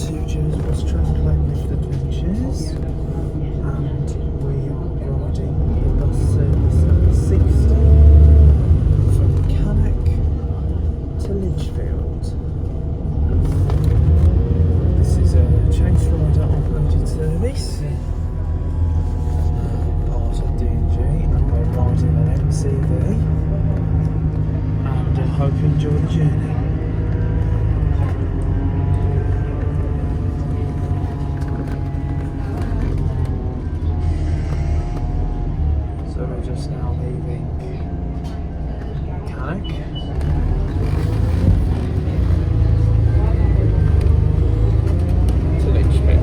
to Joe's Bus Travel and Lift Adventures, and we are riding the bus service number 60 from Cannock to Lichfield. This is a Chase Rider operated service, part of D&G, and we're riding an MCV, and I hope you enjoy the journey. So we're just now leaving Cannock. To Lichfield.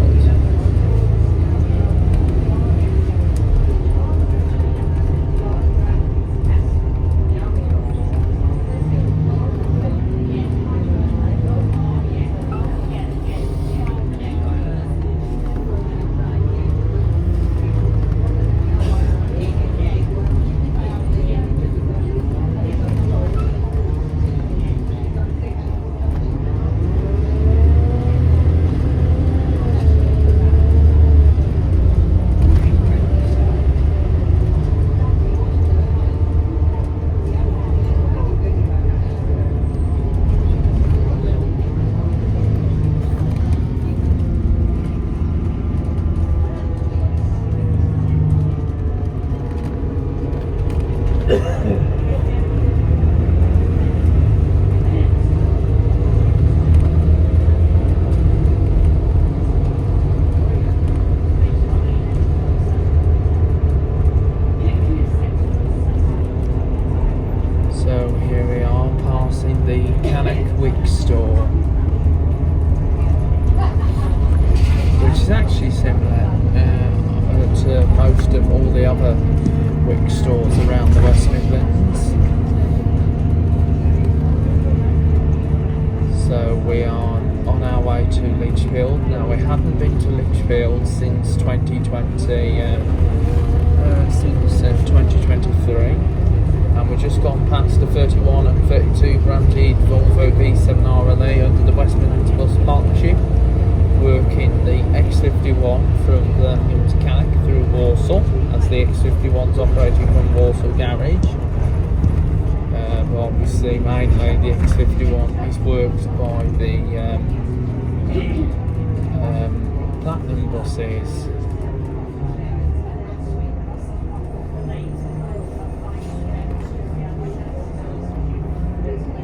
So here we are passing the Cannock Wick store, which is actually similar to most of all the other Wick stores around the West Midlands. So we are on our way to Lichfield. Now, we haven't been to Lichfield since 2020, since 2023. And we've just gone past the 31 and 32 branded Volvo B7 RLA under the West Midlands Bus Partnership, working the X51 from Birmingham to Cannock through Walsall, as the X51's operating from Walsall Garage. Obviously, mainly the X51 is worked by the Platinum buses.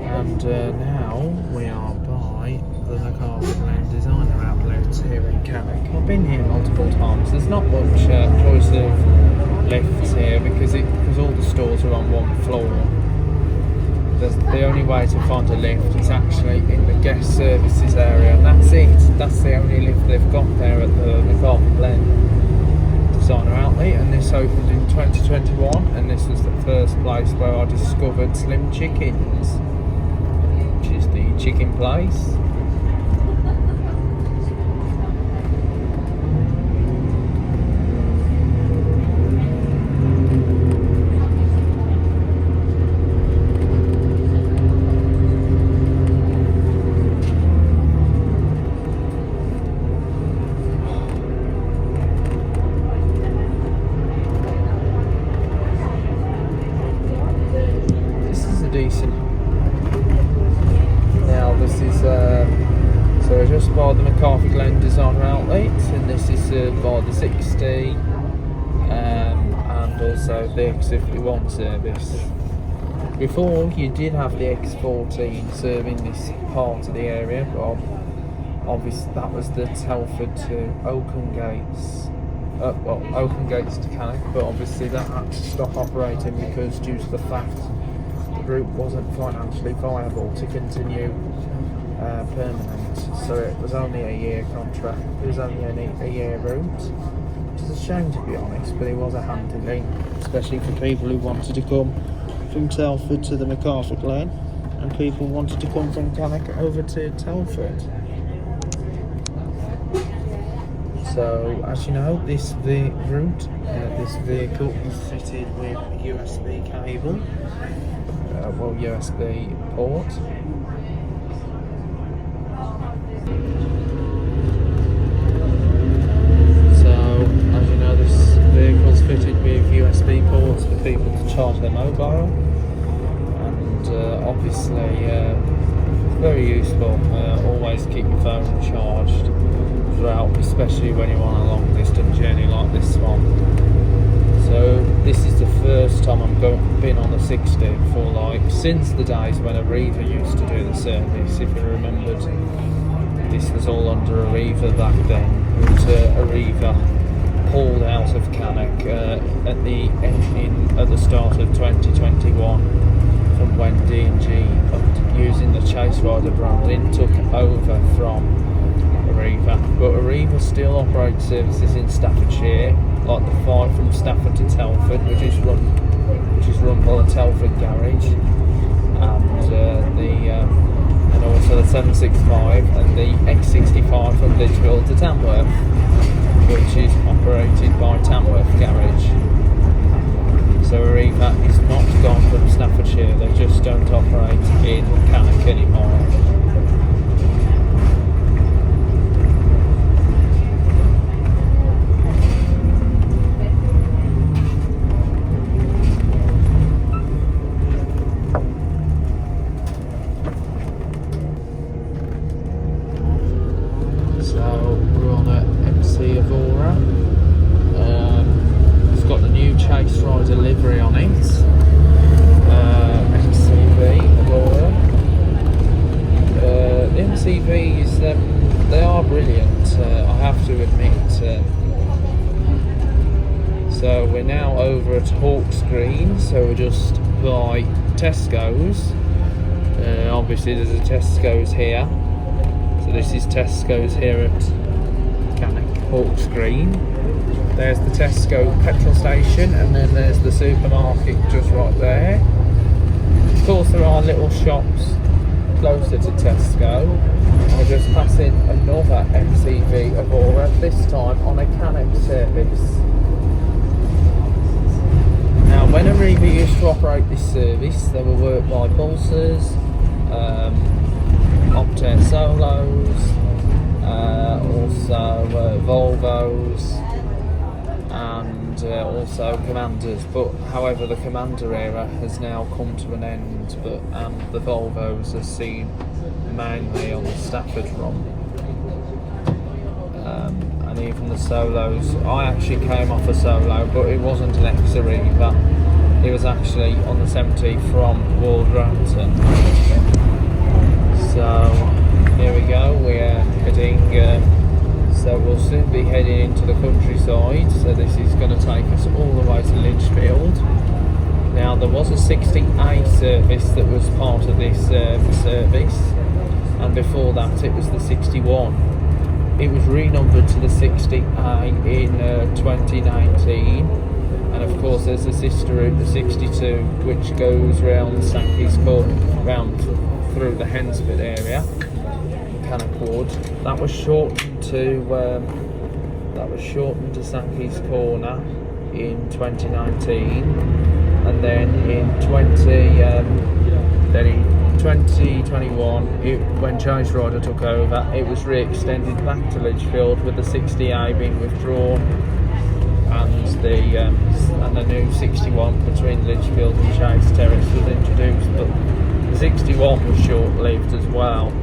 And now we are by the McCarthy Designer Outlet here in Cannock. I've been here multiple times. There's not much choice of lifts here because all the stores are on one floor. The only way to find a lift is actually in the guest services area, and that's it. That's the only lift they've got there at the McCarthy Designer Outlet, and this opened in 2021, and this was the first place where I discovered Slim Chickens, which is the chicken place. Decent. Now this is so just by the McCarthy Glen Designer Outlet, and this is served by the 60 and also the X51 service. Before, you did have the X14 serving this part of the area, but obviously that was the Telford to Oakham Gates. Oakham Gates to Cannock, but obviously that had to stop operating because due to the fact route wasn't financially viable to continue permanent, so it was only a year contract. It was only a year route, which is a shame to be honest, but it was a handy link, especially for people who wanted to come from Telford to the McCarthy Glen, and people wanted to come from Cannock over to Telford. So, as you know, this vehicle is fitted with a USB cable. USB port. especially when you're on a long distance journey like this one. So this is the first time I've been on the 60 for like since the days when Arriva used to do the service. If you remembered, this was all under Arriva back then. But Arriva pulled out of Cannock at the start of 2021 from when D&G, using the Chase Rider branding, took over from Arriva. But Arriva still operates services in Staffordshire, like the 5 from Stafford to Telford, which is run by the Telford garage, and also the 765 and the X65 from Lichfield to Tamworth, which is operated by Tamworth garage. So Arriva is not gone from Staffordshire, they just don't operate in Cannock anymore. Chase Rider livery on it, MCV Aurora. The MCVs, they are brilliant, I have to admit. So we're now over at Hawksgreen, so we're just by Tesco's. Obviously there's a Tesco's here, so this is Tesco's here at Cannock, Hawksgreen. There's the Tesco petrol station, and then there's the supermarket just right there. Of course there are little shops closer to Tesco. We're just passing another MCV Aurora, this time on a Cannock service. Now when Arriva used to operate this service, they were worked by Pulsars, Optare Solos, also Volvos, and also Commanders, but however the Commander era has now come to an end, and the Volvos are seen mainly on the Stafford run, and even the Solos. I actually came off a Solo, but it wasn't an ex-Arriva, it was actually on the 70 from Wolverhampton. So here we go, we're heading so we'll soon be heading into the countryside, so this is going to take us all the way to Lichfield. Now there was a 60A service that was part of this service, and before that it was the 61. It was renumbered to the 60A in 2019, and of course there's a sister route, the 62, which goes round Sankey's Court, round through the Hensford area. Cannock Wood. That was shortened to Sankey's Corner in 2019, and then in 2021, when Chase Rider took over, it was re-extended back to Lichfield, with the 60A being withdrawn, and the new 61 between Lichfield and Chase Terrace was introduced, but the 61 was short-lived as well.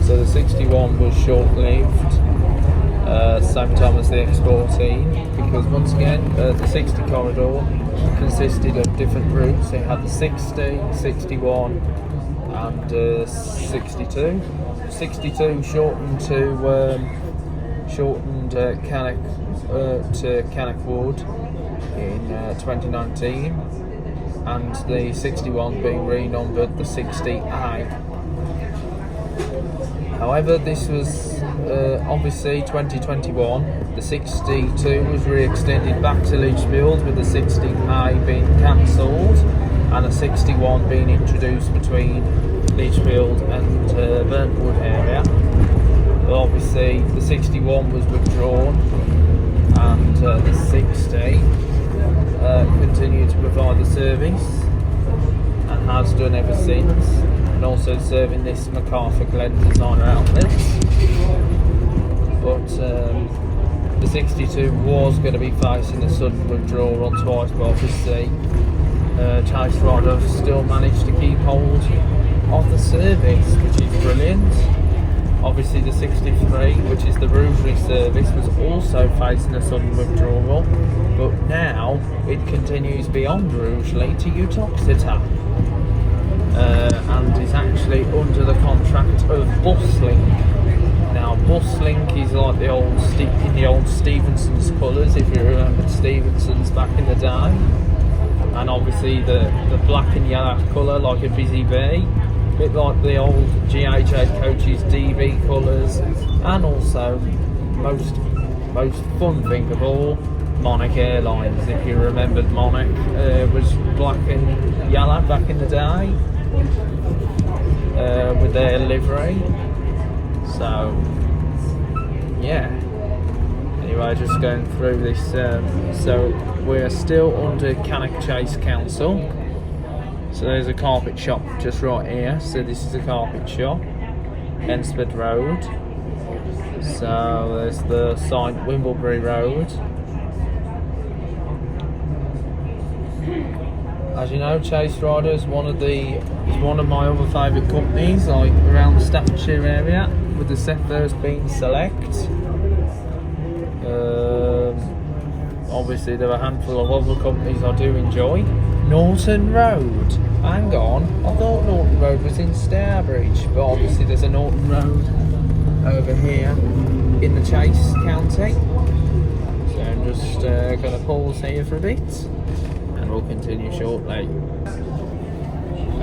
So the 61 was short-lived, same time as the X14, because once again the 60 corridor consisted of different routes. It had the 60, 61 and 62. 62 shortened Cannock to Cannock Wood in 2019, and the 61 being renumbered the 60A. However, this was obviously 2021. The 62 was re-extended back to Lichfield, with the 60A being cancelled and a 61 being introduced between Lichfield and Burntwood area. But obviously the 61 was withdrawn, and the 60 continued to provide the service and has done ever since, and also serving this MacArthur Glen designer outlets. But the 62 was going to be facing a sudden withdrawal twice, but obviously Chase Rider still managed to keep hold of the service, which is brilliant. Obviously the 63, which is the Rugeley service, was also facing a sudden withdrawal, but now it continues beyond Rugeley to Uttoxeter, and is actually under the contract of Buslink. Now Buslink is like the old in the old Stevenson's colours, if you remember Stevenson's back in the day, and obviously the black and yellow colour like a busy bee. Bit like the old GHA coaches DB colours, and also most fun thing of all, Monarch Airlines. If you remembered, Monarch was black and yellow back in the day with their livery. So yeah. Anyway, just going through this. So we're still under Cannock Chase Council. So there's a carpet shop just right here. So this is a carpet shop, Hensford Road. So there's the sign, Wimblebury Road. As you know, Chase Rider is one of my other favourite companies, like around the Staffordshire area, with the Zephyrs being Select. Obviously there are a handful of other companies I do enjoy. Norton Road. Hang on, I thought Norton Road was in Stourbridge, but obviously there's a Norton Road over here in the Chase County. So I'm just going to pause here for a bit, and we'll continue shortly.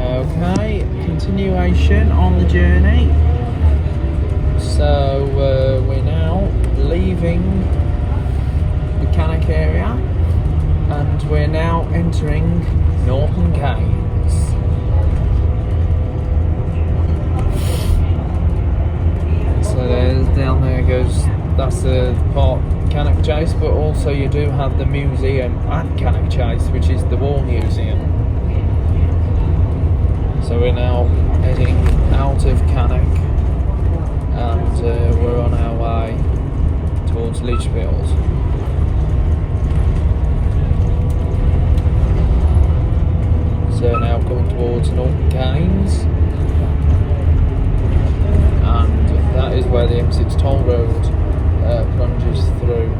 Okay, continuation on the journey. So we're now leaving the Cannock area, and we're now entering Norton Keynes. So there's down there goes, that's the part Cannock Chase, but also you do have the museum at Cannock Chase, which is the War Museum. So we're now heading out of Cannock, and we're on our way towards Lichfield. So now coming towards Norton Keynes, and that is where the M6 toll road plunges through.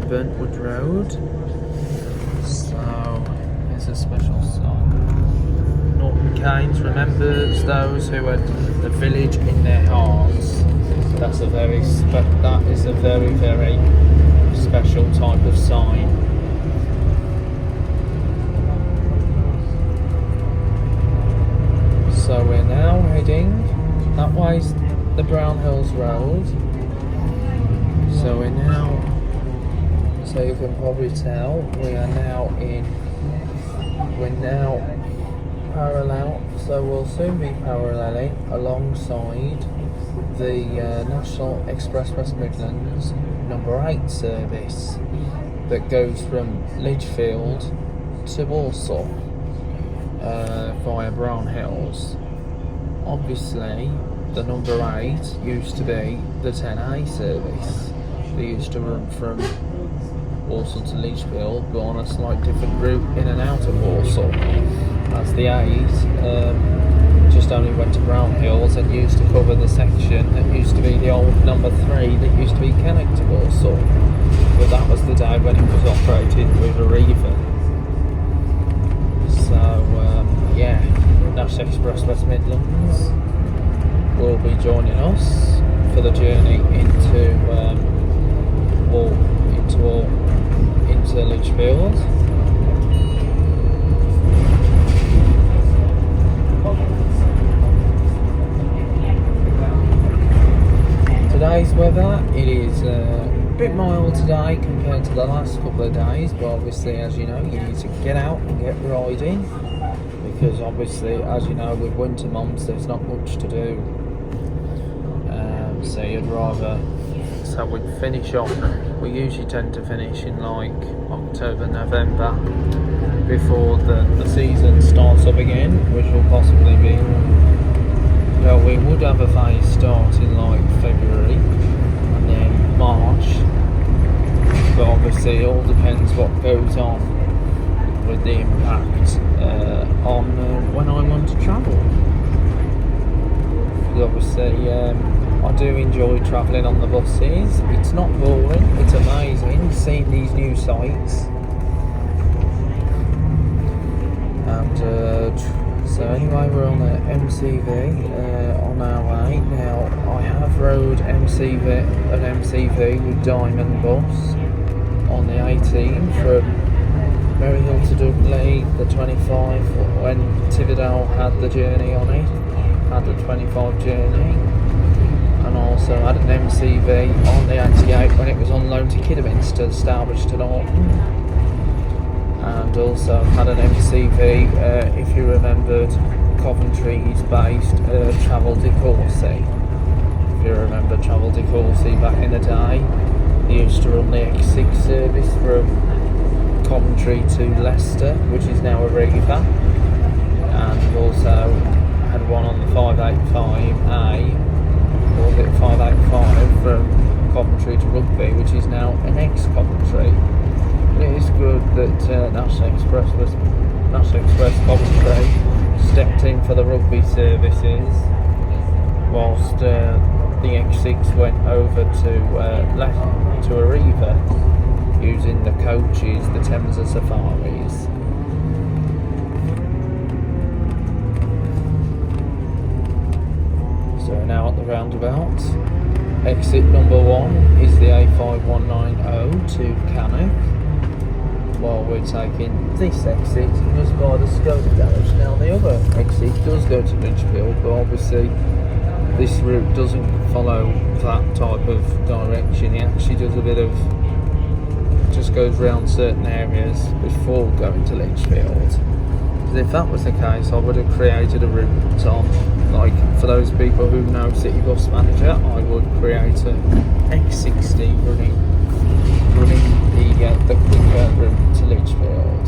Burntwood Road. So it's a special song. Norton Keynes remembers those who had the village in their hearts. That is a very special type of sign. So we're now heading that way's the Brown Hills Road. So we're now, so you can probably tell, we're now parallel, so we'll soon be paralleling alongside the National Express West Midlands number 8 service. that goes from Lichfield to Walsall via Brown Hills. Obviously, the number 8 used to be the 10A service. They used to run from Walsall to Lichfield, but on a slightly different route in and out of Walsall. As the 8 just only went to Brown Hills and used to cover the section that used to be the old number 3 that used to be Cannock to Walsall. But that was the day when it was operated with a Reaver. So yeah, Nash Express West Midlands will be joining us for the journey into Lichfield. Today's weather, it is a bit mild today compared to the last couple of days, but obviously, as you know, you need to get out and get riding, because obviously, as you know, with winter months there's not much to do, so you'd rather, so we'd finish off, we usually tend to finish in like October, November, before the season starts up again, which will possibly be, well, we would have a phase start in like February and then March, but obviously it all depends what goes on with the impact on when I want to travel. Because obviously I do enjoy travelling on the buses. It's not boring, it's amazing seeing these new sights. And so anyway, we're on the MCV on our way. Now, I have rode an MCV with Diamond Bus on the 18 from Maryhill to Dudley, the 25 when Tividale had the journey on it, had the 25 journey, and also had an MCV on the 88 when it was on loan to Kidderminster, Stourbridge to Norton. And also had an MCV, if you remembered, Coventry's based Travel de Courcy. If you remember Travel de Courcy back in the day, they used to run the X6 service from Coventry to Leicester, which is now a Reaver. And also had one on the 585A, or the 585 from Coventry to Rugby, which is now an ex-Coventry. It is good that National Express Coventry stepped in for the rugby services, whilst the X6 went over to Arriva using the coaches, the Thames Safaris. So now at the roundabout, exit number 1 is the A5190 to Cannock, while we're taking this exit just by the Skoda garage. Now the other exit does go to Lichfield, but obviously this route doesn't follow that type of direction. It actually does a bit of, just goes around certain areas before going to Lichfield. Because if that was the case, I would have created a route on, like, for those people who know City Bus Manager, I would create an X60 running the quicker route to Lichfield.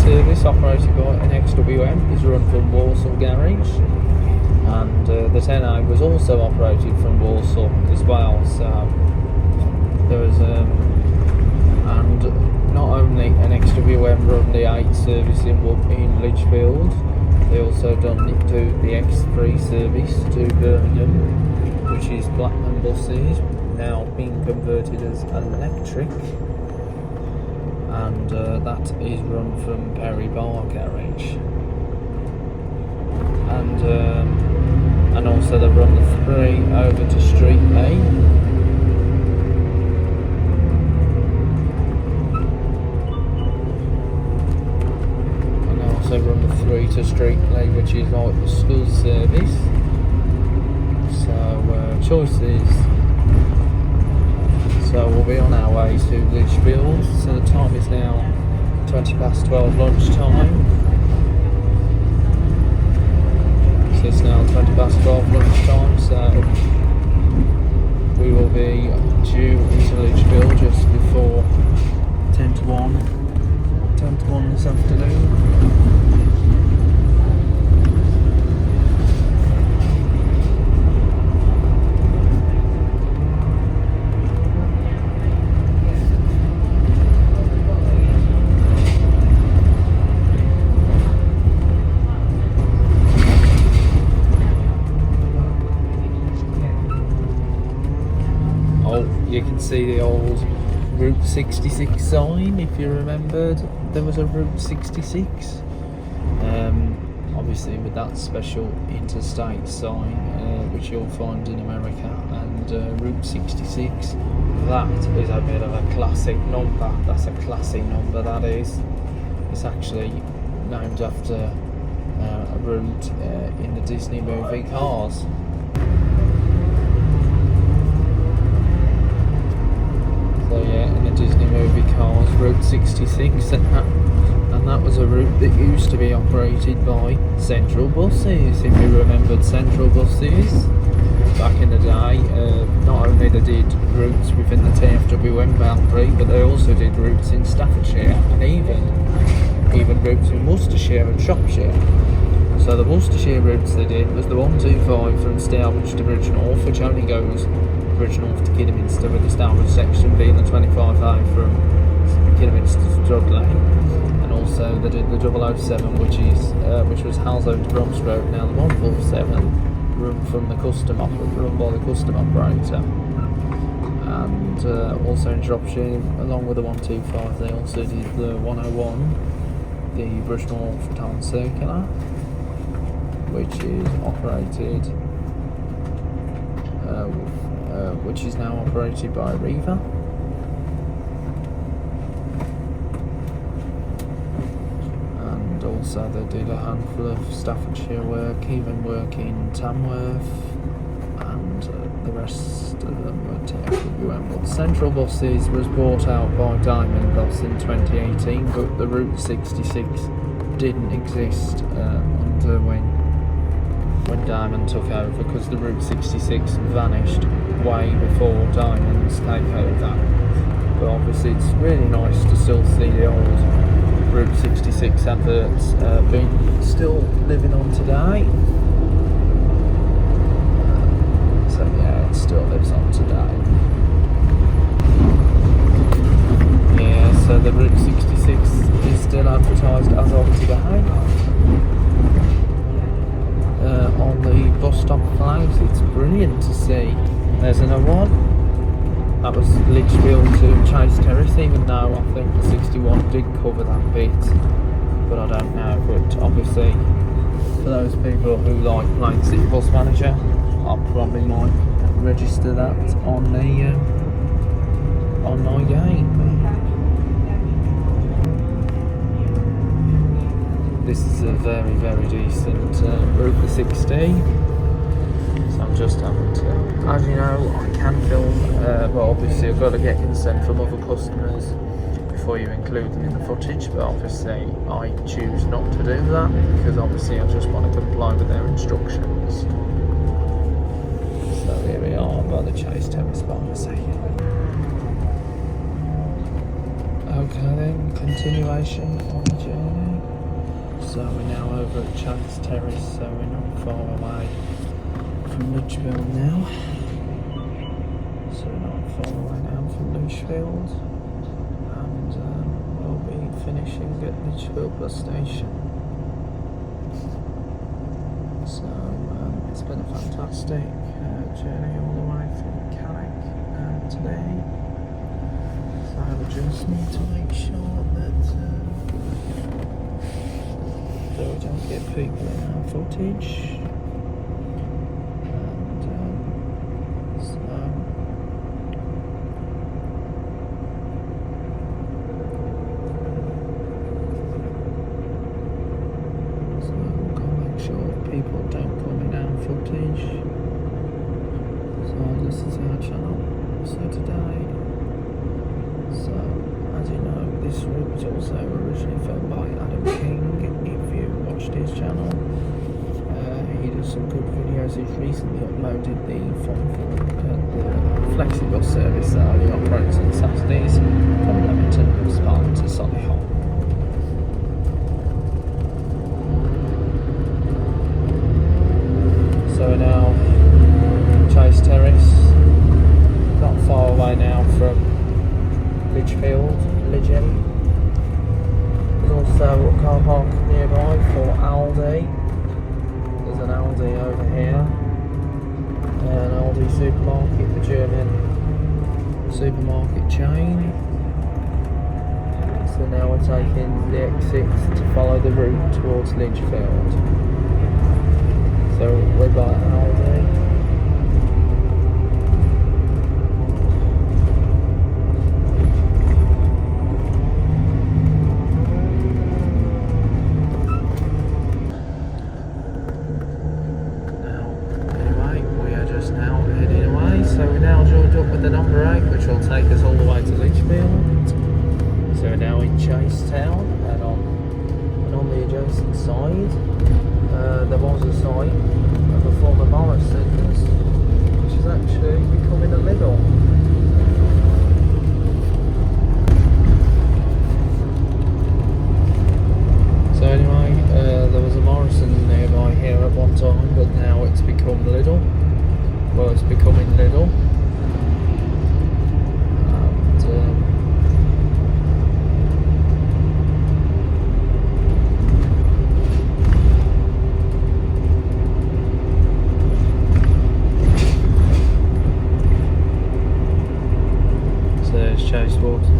Service operated by an XWM is run from Walsall Garage, and the 10A was also operated from Walsall as well. So there was and not only an XWM run the 8 service in Lichfield, they also do the X3 service to Birmingham, which is Blackman buses now being converted as electric. And that is run from Perry Bar Garage, and also they run the 3 over to Street Lane, and also run the 3 which is like the school service. So choices. So we'll be on our way to Lichfield. So the time is now 12:20 lunchtime. So it's now 12:20 lunchtime. So we will be due into Lichfield just before 10 to 1 this afternoon. You can see the old Route 66 sign, if you remembered. There was a Route 66. Obviously with that special interstate sign, which you'll find in America, and Route 66. That is a bit of a classic number. That's a classy number, that is. It's actually named after a route in the Disney movie Cars. So yeah, in the Disney movie Cars, Route 66, and that was a route that used to be operated by Central Buses, if you remembered Central Buses. Back in the day, not only they did routes within the TfWM boundary, but they also did routes in Staffordshire, and even routes in Worcestershire and Shropshire. So the Worcestershire routes they did was the 125 from Stourbridge to Bridgnorth, which only goes Bridgnorth to Kidderminster, with the Stourbridge section being the 25A from Kidderminster to Dudley. And also they did the 007, which was Halzone to Bromsgrove. Now the 147 run by the custom operator. And also in Shropshire, along with the 125, they also did the 101, the Bridgnorth Town Circular, which is operated, which is now operated by Riva. And also they did a handful of Staffordshire work, even work in Tamworth, and the rest of them were TfWM. But Central Buses was bought out by Diamond Bus in 2018, but the Route 66 didn't exist under when Diamond took over, because the Route 66 vanished way before Diamond's takeover. But obviously it's really nice to still see the old Route 66 adverts still living on today. So yeah, it still lives on today. Yeah, so the Route 66 is still advertised as of today. On the bus stop flags, it's brilliant to see. There's another one. That was Lichfield to Chase Terrace, even though I think the 61 did cover that bit, but I don't know. But obviously, for those people who like playing City Bus Manager, I probably might register that on my game. This is a very, very decent Route 60. So I'm just having to, as you know, I can film, but obviously I've got to get consent from other customers before you include them in the footage. But obviously I choose not to do that, because obviously I just want to comply with their instructions. So here we are by the Chase Terrace Pharmacy. Okay then, continuation on the journey. So we're now over at Chase Terrace, so we're not far away from Lichfield now. So we're not far away now from Lichfield, and we'll be finishing at Lichfield bus station. So it's been a fantastic journey all the way from Cannock today. So I just need to make sure that so we don't get people in our footage. And so we've got to make sure footage. So this is our channel. So today, as you know, this route was also originally filmed by Adam King. If you watched his channel, he does some good videos. He's recently uploaded the Flexibus service that only operates on Saturdays from Leamington Spartan to Solihull. So we're now Chase Terrace, not far away now from Lichfield, Lidgey. There's also a car park nearby for Aldi. There's an Aldi over here, an Aldi supermarket, the German supermarket chain. So now we're taking the exit to follow the route towards Lichfield. So we're by Aldi. So we're now joined up with the number 8, which will take us all the way to Lichfield. So we're now in Chase Town, and on the adjacent side, there was a site of a former Morrison's, which is actually becoming a Lidl. So anyway, there was a Morrison nearby here at one time, but now it's become Lidl. Well, it's becoming Lidl. And, so there's Chase walking.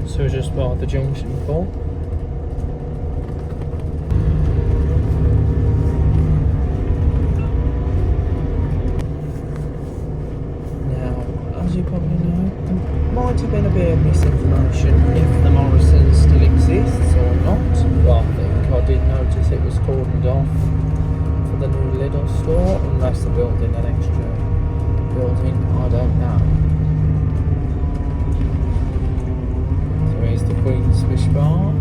So we're just by the junction for. Now, as you probably know, there might have been a bit of misinformation if the Morrisons still exists or not. But I think I did notice it was cordoned off for the new Lidl store, unless they're building an extra building, I don't know. The Queen's Fish Bar.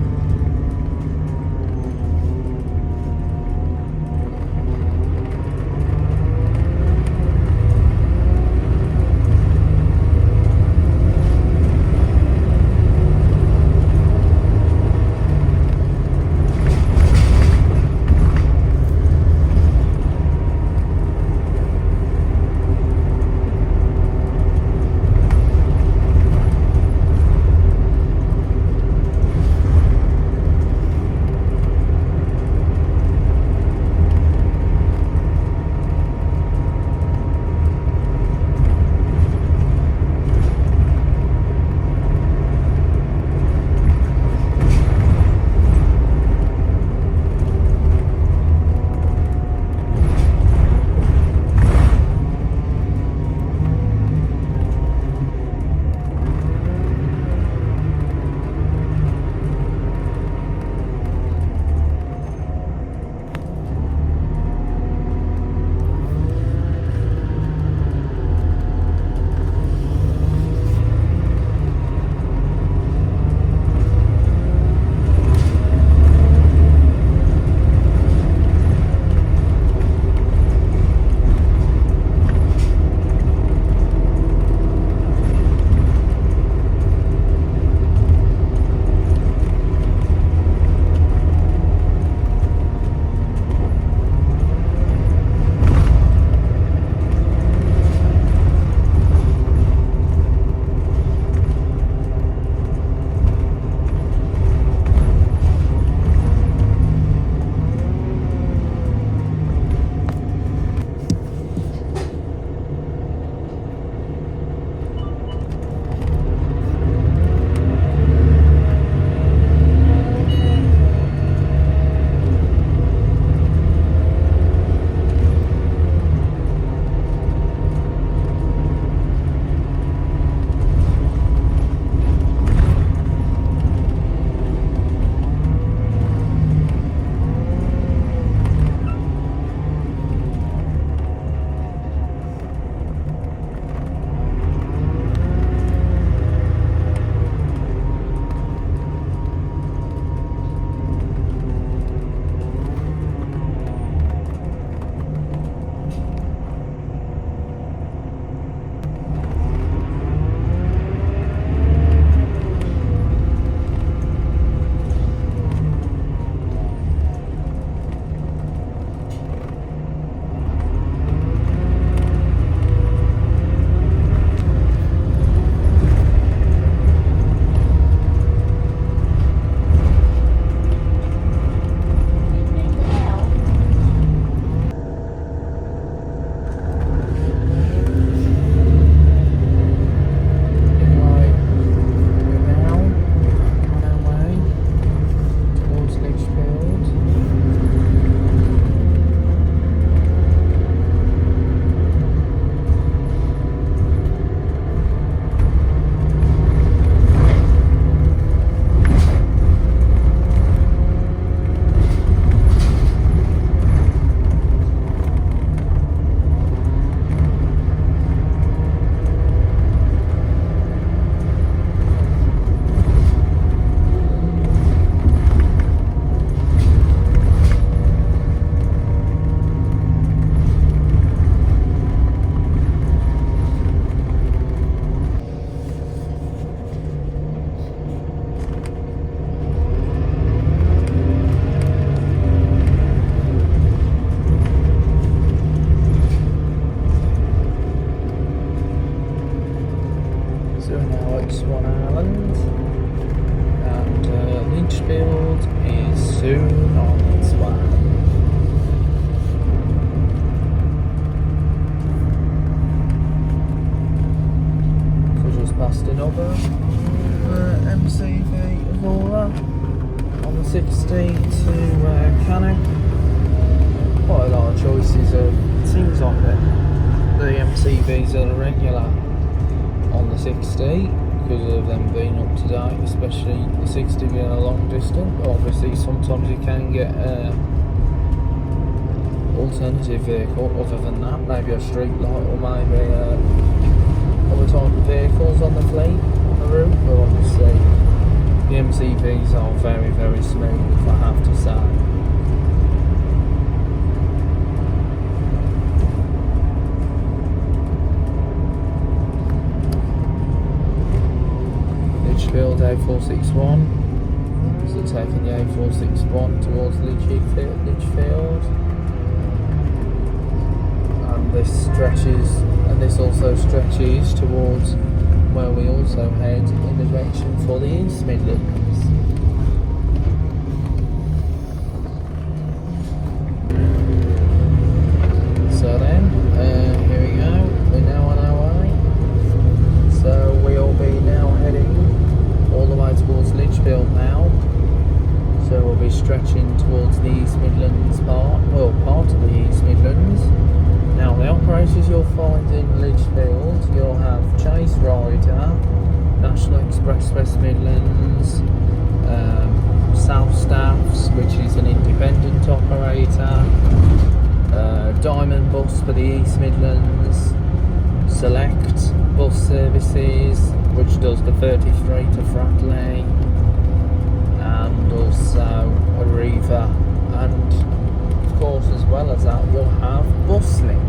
Swan Island, and Lichfield is soon on its way. Past another MCV hauler on the 60 to Cannock. Quite a lot of choices of, it seems like the MCVs are regular on the 60 because of them being up to date, especially the 60 being a long distance. But obviously sometimes you can get alternative vehicle other than that, maybe a street light or maybe other type of vehicles on the fleet, on the route, but obviously the MCVs are very, very smooth, I have to say. Lichfield A461, so taking the A461 towards Lichfield. This stretches, and this also stretches towards where we also head in the direction for the East Midlands. So then, here we go, we're now on our way. So we'll be now heading all the way towards Lichfield now. So we'll be stretching towards the East Midlands part of the East Midlands. Now the operators you'll find in Lichfield, you'll have Chase Rider, National Express West Midlands, South Staffs, which is an independent operator, Diamond Bus for the East Midlands, Select Bus Services, which does the 33 to Fradley, and also Arriva, and of course as well as that you'll have Buslink.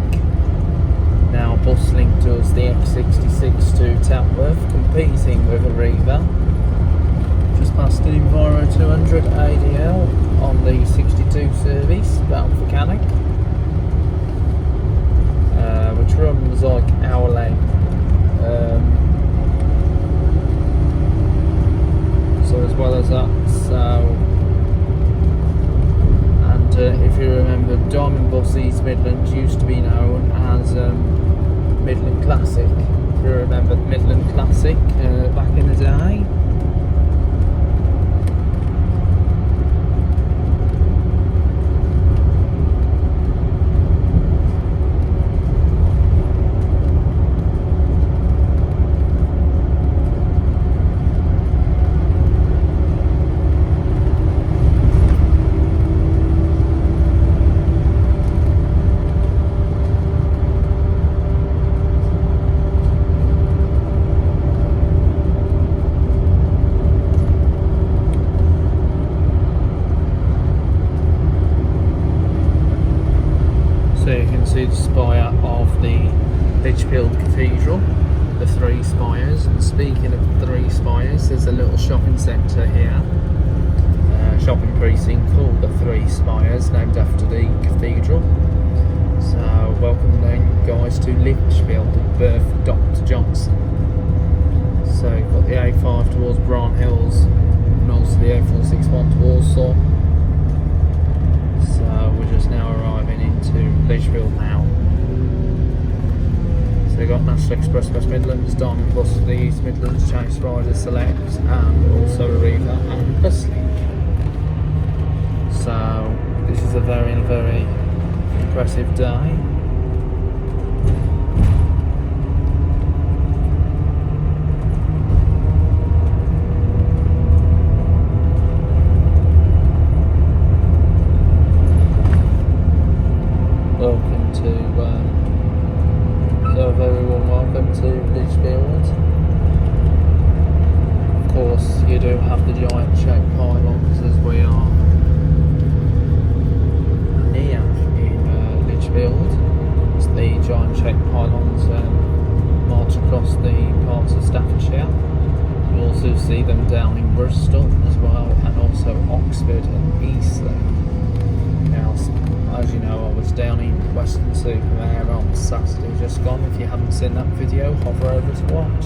Now Buslink does the X66 to Tamworth, competing with Arriva. Just past an Enviro 200 ADL on the 62 service bound for Cannock, which runs like hourly. So as well as that, if you remember, Diamond Bus East Midlands used to be known as Midland Classic. If you remember Midland Classic back in the day. See the spire of the Lichfield Cathedral, the three spires. And speaking of three spires, there's a little shopping centre here, shopping precinct called the Three Spires, named after the cathedral. So welcome then guys to Lichfield, the birth of Dr. Johnson. So you've got the A5 towards Brown Hills and also the A461 to Warsaw. So we're just now arriving into Lichfield now. So we've got National Express West Midlands, Diamond Bus for the East Midlands, Chase Rider Select, and also Arriva and Buslink. So this is a very, very impressive day. So a very warm welcome to Lichfield. Of course you do have the giant shaped pylons as we are near in Lichfield. It's the giant shaped pylons march across the parts of Staffordshire. You also see them down in Bristol as well, and also Oxford and Eastleigh. Now, as you know, I was down in Weston-super-Mare on Saturday just gone. If you haven't seen that video, hover over to watch.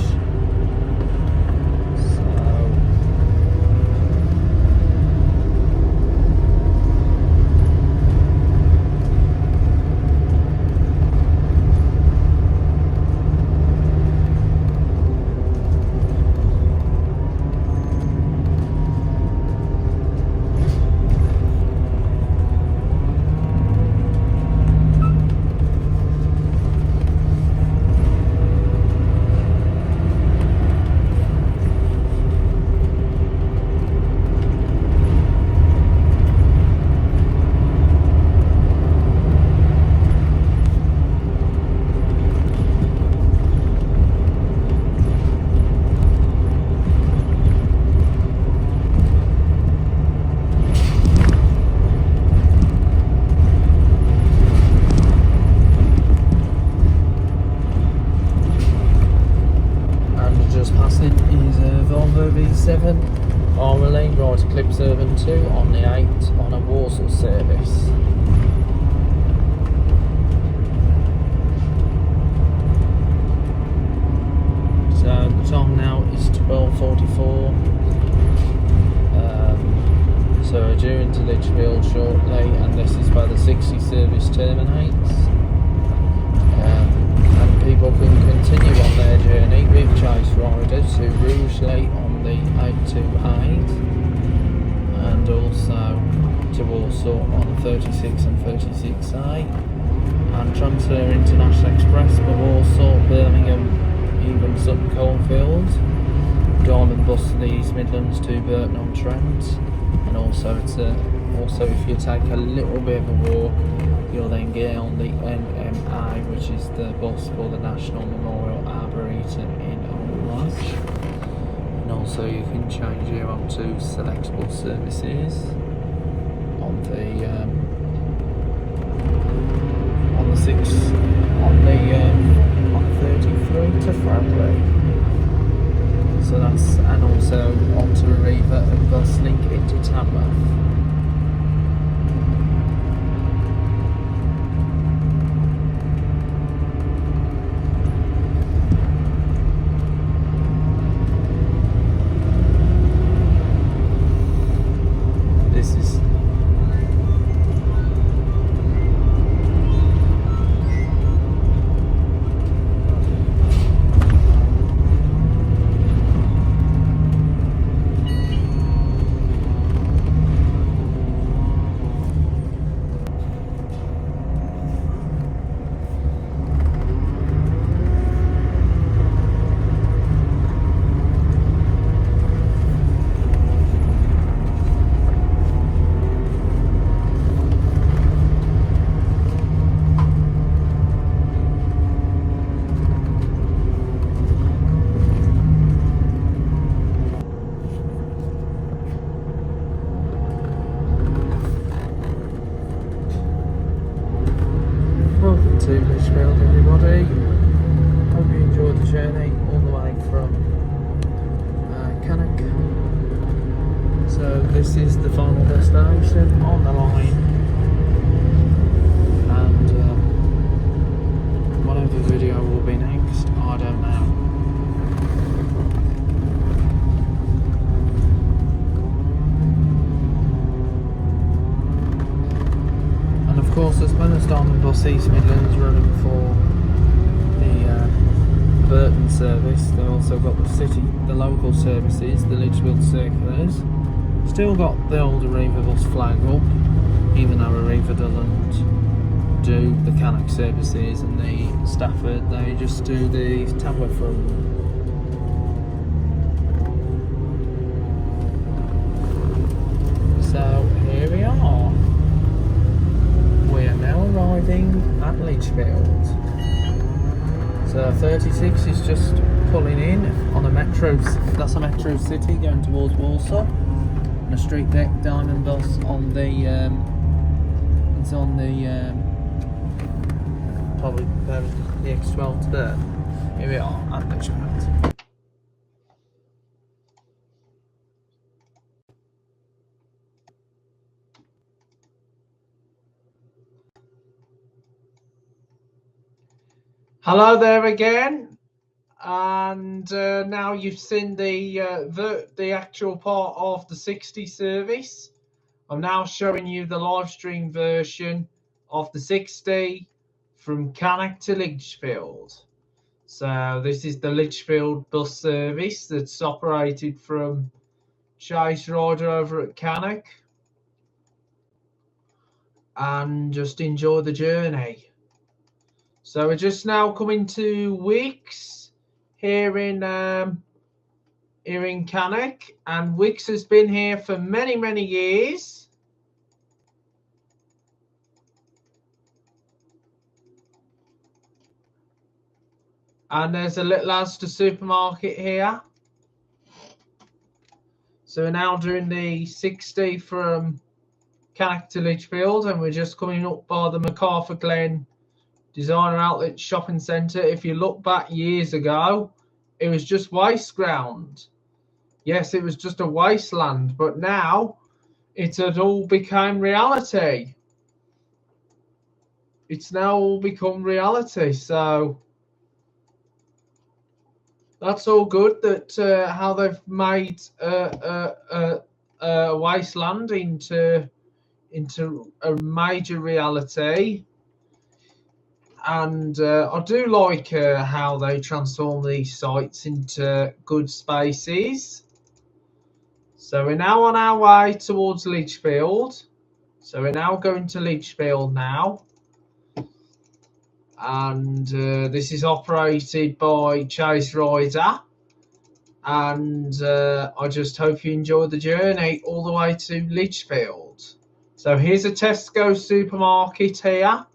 Volvo V7, Arley, right to Clips Urban 2 on the 8 on a Warsaw service. So the time now is 12:44. So we're due into Lichfield shortly, and this is where the 60 service terminates. And people can continue on their journey with chase riders to Rugeley on the 828, and also to Warsaw on the 36 and 36A, and transfer International Express for Warsaw, Birmingham, even Sutton Coldfield, Diamond Bus to the East Midlands to Burton-on-Trent, and also if you take a little bit of a walk, you'll then get on the NMA, which is the bus for the National Memorial Arboretum in Old Lodge. And also you can change here on to select bus services on the 33 to Fradley. So that's, and also onto Arriva and bus link into Tamworth. Welcome to Lichfield, everybody. Hope you enjoyed the journey all the way from Cannock. So this is the final destination on the line, and whatever video will be next, I don't know. And of course, as well as Diamond Bus East Midlands running for the Burton service, they've also got the local services, the Lichfield circulars. Still got the old Arriva bus flag up, even though Arriva doesn't do the Cannock services and the Stafford, they just do the Tamworth run. So here we are. We are now arriving at Lichfield. So 36 is just pulling in on a metro. That's a metro city going towards Warsaw. And a street deck Diamond bus on the. It's on the probably the X12 to there. Here we are at Lichfield. Hello there again, and now you've seen the actual part of the 60 service. I'm now showing you the live stream version of the 60 from Cannock to Lichfield. So this is the Lichfield bus service that's operated from Chase Rider over at Cannock, and just enjoy the journey. So we're just now coming to Wicks here in Cannock, and Wicks has been here for many, many years. And there's a little Asda supermarket here. So we're now doing the 60 from Cannock to Lichfield, and we're just coming up by the MacArthur Glen Designer Outlet Shopping Centre. If you look back years ago, it was just waste ground. Yes, it was just a wasteland, but now it had all become reality. It's now all become reality. So that's all good. That how they've made a wasteland into a major reality. And I do like how they transform these sites into good spaces. So we're now on our way towards Lichfield. So we're now going to Lichfield now. And this is operated by Chase Rider. And I just hope you enjoy the journey all the way to Lichfield. So here's a Tesco supermarket here.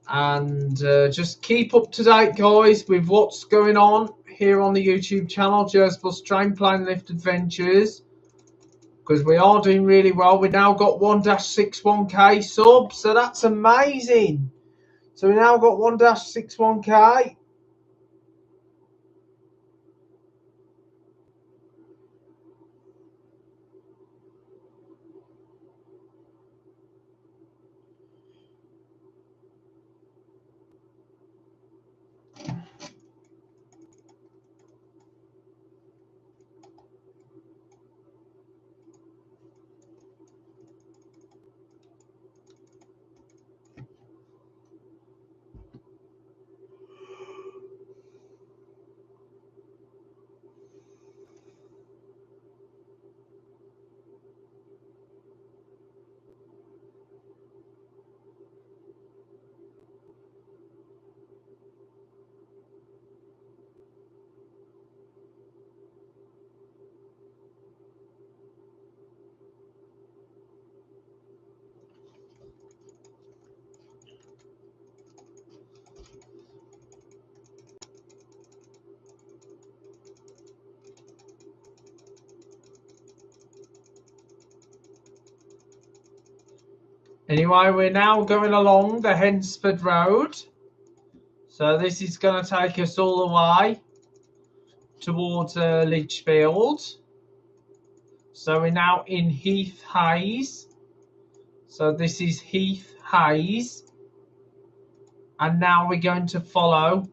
And just keep up to date, guys, with what's going on here on the YouTube channel, Just Bus Train Plane Lift Adventures, because we are doing really well. We now got 1-61k subs, so that's amazing. So we now got 1-61k. Anyway, we're now going along the Hensford Road. So this is going to take us all the way towards Lichfield. So we're now in Heath Hayes. So this is Heath Hayes. And now we're going to follow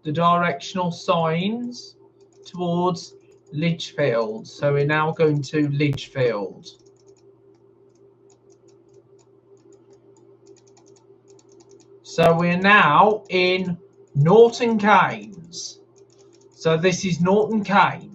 the directional signs towards Lichfield. So we're now going to Lichfield. So we're now in Norton Keynes. So this is Norton Keynes.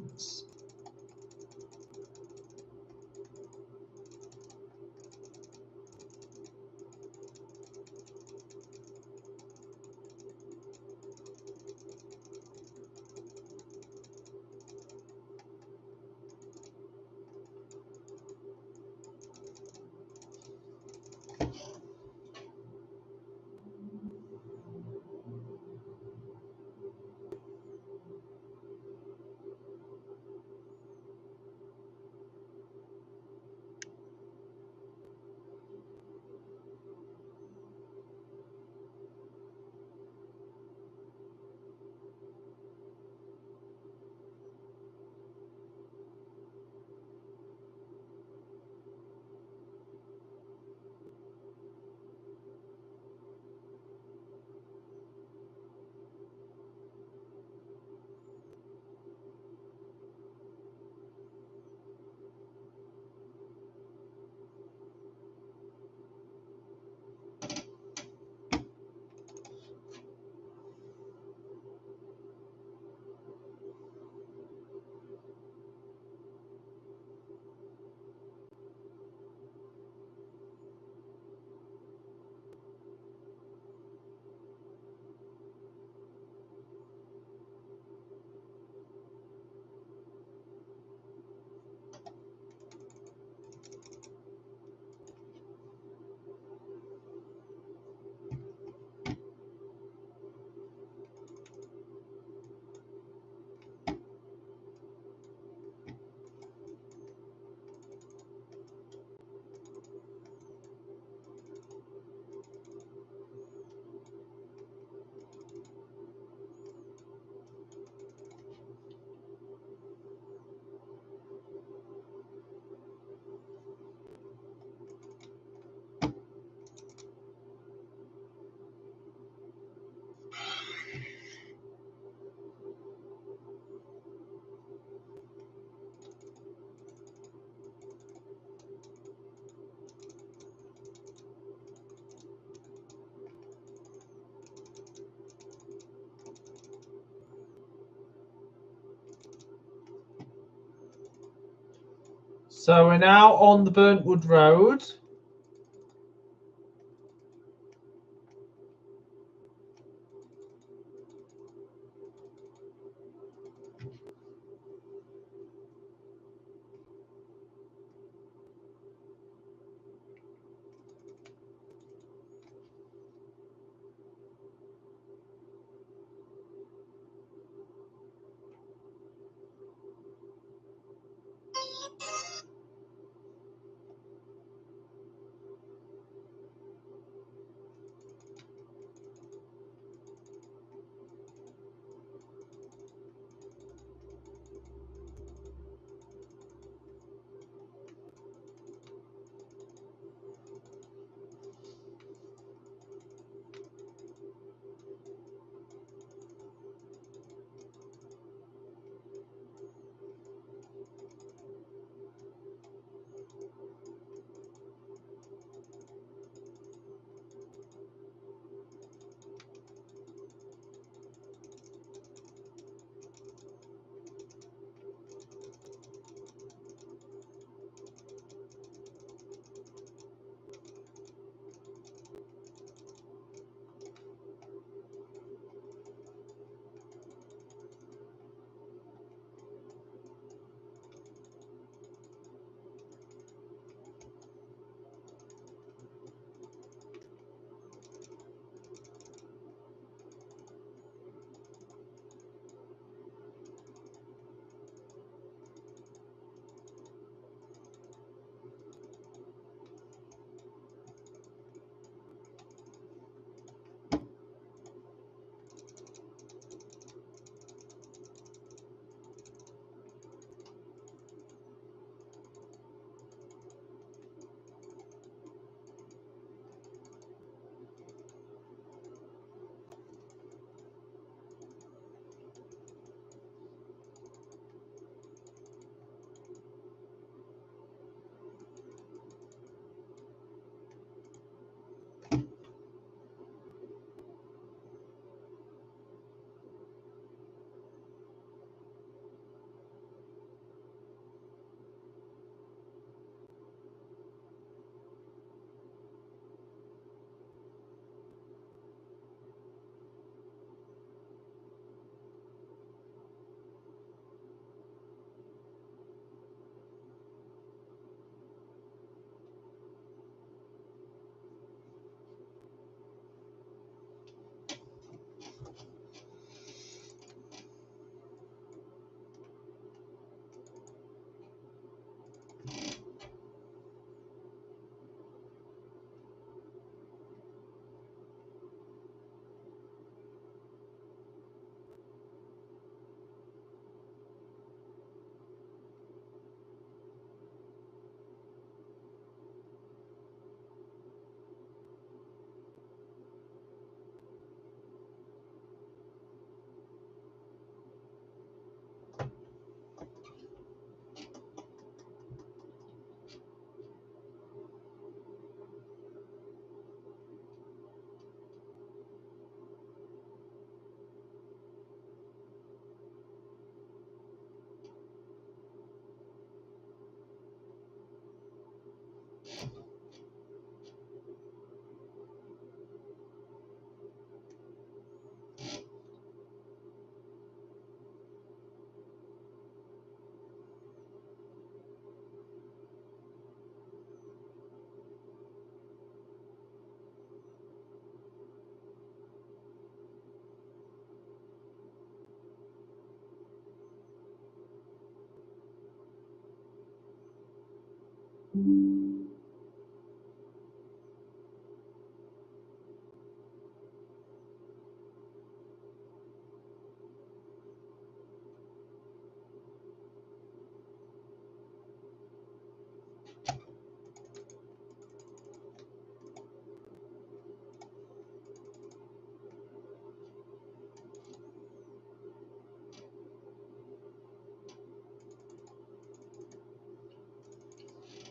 So we're now on the Burntwood Road.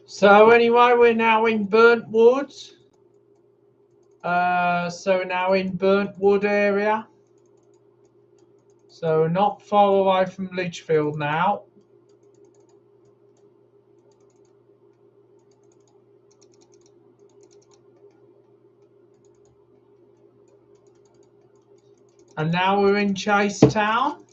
So anyway, we're now in Burntwood. So now in Burntwood area. So not far away from Lichfield now. And now we're in Chase Town.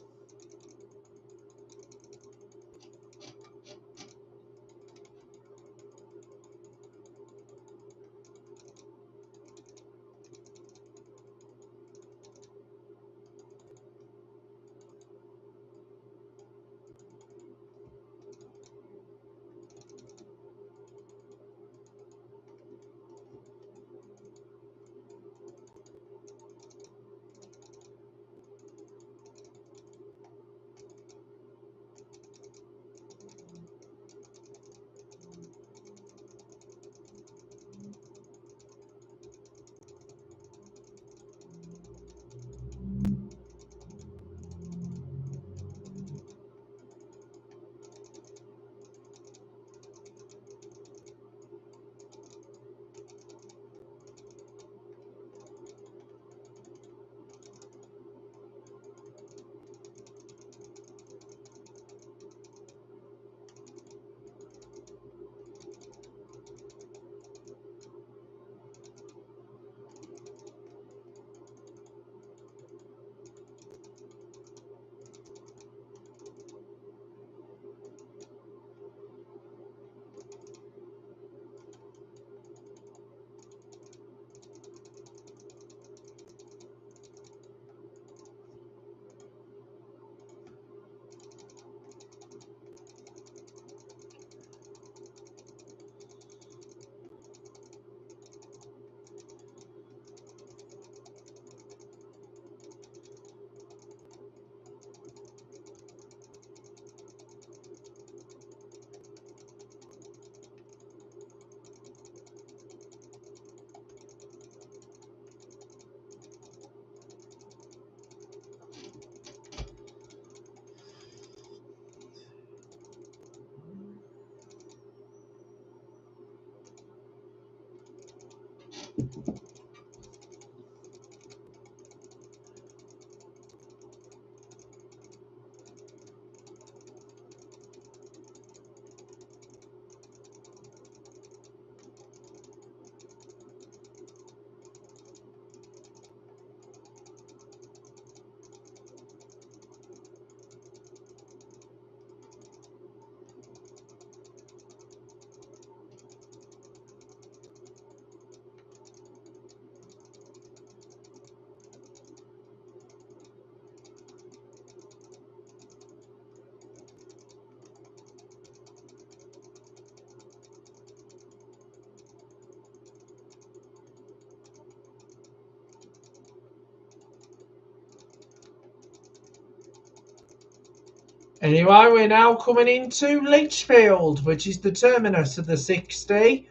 Anyway, we're now coming into Lichfield, which is the terminus of the 60,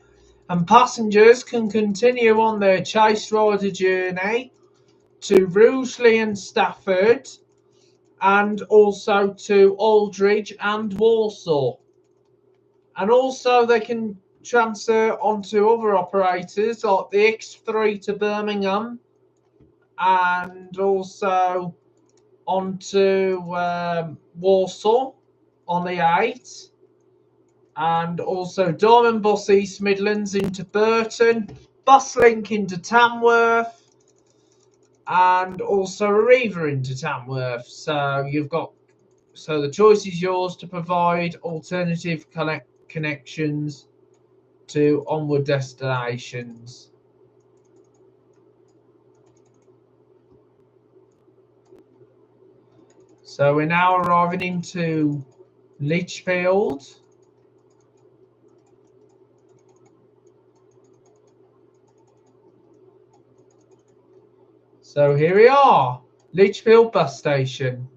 and passengers can continue on their Chase Rider journey to Rugeley and Stafford, and also to Aldridge and Walsall. And also they can transfer onto other operators like the X3 to Birmingham, and also onto Walsall on the 8, and also Diamond Bus East Midlands into Burton, Buslink into Tamworth, and also Arriva into Tamworth. So the choice is yours to provide alternative connections to onward destinations. So we're now arriving into Lichfield. So here we are, Lichfield bus station.